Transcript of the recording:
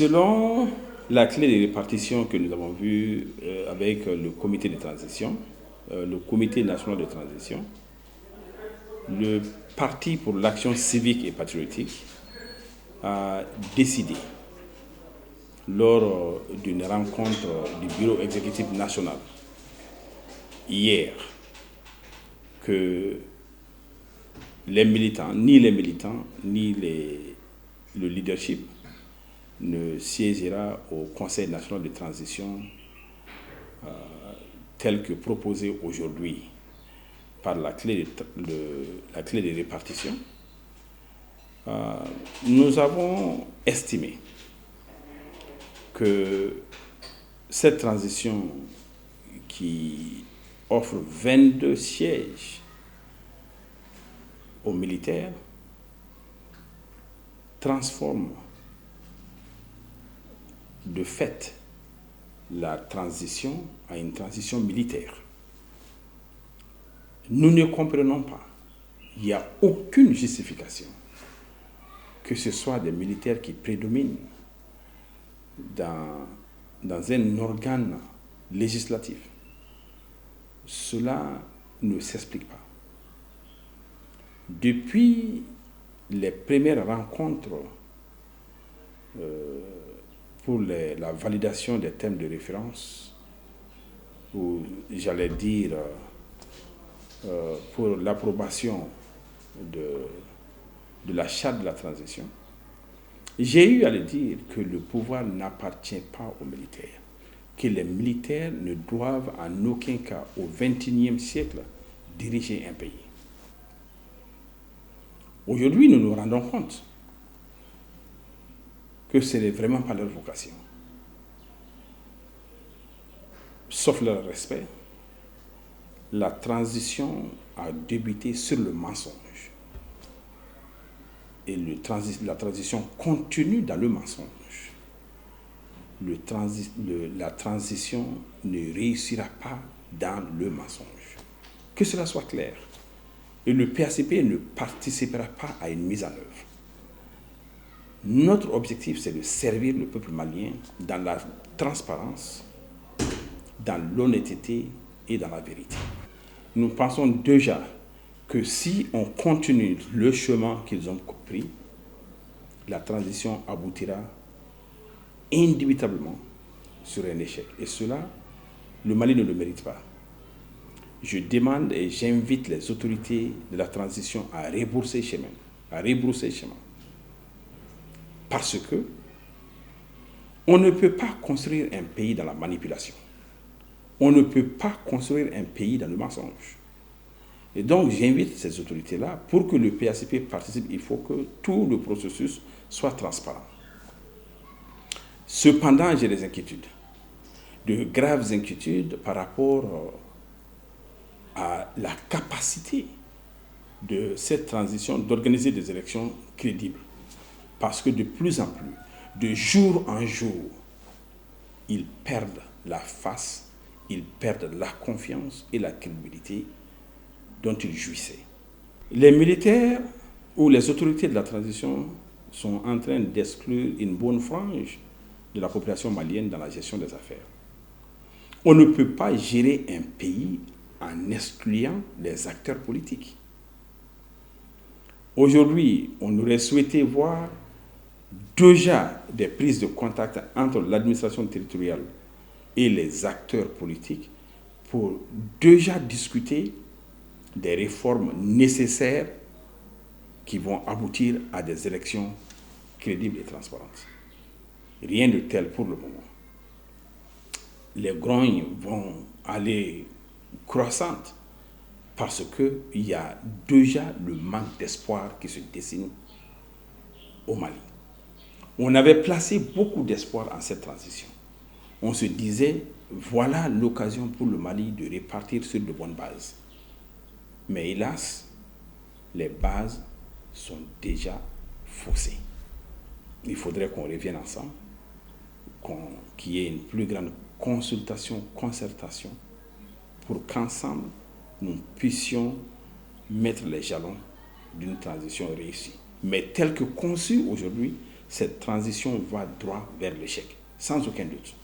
Selon la clé de répartition que nous avons vue avec le comité de transition, le comité national de transition, le Parti pour l'action civique et patriotique a décidé, lors d'une rencontre du bureau exécutif national hier, que les militants, ni le leadership ne siégera au Conseil national de transition tel que proposé aujourd'hui par la clé de répartition. Nous avons estimé que cette transition qui offre 22 sièges aux militaires transforme de fait la transition à une transition militaire. Nous ne comprenons pas, il n'y a aucune justification que ce soit des militaires qui prédominent dans un organe législatif. Cela ne s'explique pas. Depuis les premières rencontres pour la validation des thèmes de référence, ou j'allais dire pour l'approbation de la charte de la transition, j'ai eu à le dire que le pouvoir n'appartient pas aux militaires, que les militaires ne doivent en aucun cas au XXIe siècle diriger un pays. Aujourd'hui, nous nous rendons compte que ce n'est vraiment pas leur vocation. Sauf leur respect, la transition a débuté sur le mensonge. Et la transition continue dans le mensonge. La transition ne réussira pas dans le mensonge. Que cela soit clair. Et le PACP ne participera pas à une mise en œuvre. Notre objectif, c'est de servir le peuple malien dans la transparence, dans l'honnêteté et dans la vérité. Nous pensons déjà que si on continue le chemin qu'ils ont pris, la transition aboutira indubitablement sur un échec. Et cela, le Mali ne le mérite pas. Je demande et j'invite les autorités de la transition à rebrousser chemin. Parce que on ne peut pas construire un pays dans la manipulation. On ne peut pas construire un pays dans le mensonge. Et donc, j'invite ces autorités-là, pour que le PACP participe, il faut que tout le processus soit transparent. Cependant, j'ai des inquiétudes, de graves inquiétudes par rapport à la capacité de cette transition d'organiser des élections crédibles. Parce que de plus en plus, de jour en jour, ils perdent la face, ils perdent la confiance et la crédibilité dont ils jouissaient. Les militaires ou les autorités de la transition sont en train d'exclure une bonne frange de la population malienne dans la gestion des affaires. On ne peut pas gérer un pays en excluant les acteurs politiques. Aujourd'hui, on aurait souhaité voir déjà des prises de contact entre l'administration territoriale et les acteurs politiques pour déjà discuter des réformes nécessaires qui vont aboutir à des élections crédibles et transparentes. Rien de tel pour le moment. Les grognes vont aller croissantes parce qu'il y a déjà le manque d'espoir qui se dessine au Mali. On avait placé beaucoup d'espoir en cette transition. On se disait, voilà l'occasion pour le Mali de repartir sur de bonnes bases. Mais hélas, les bases sont déjà faussées. Il faudrait qu'on revienne ensemble, qu'il y ait une plus grande consultation, concertation, pour qu'ensemble, nous puissions mettre les jalons d'une transition réussie. Mais telle que conçue aujourd'hui, cette transition va droit vers l'échec, sans aucun doute.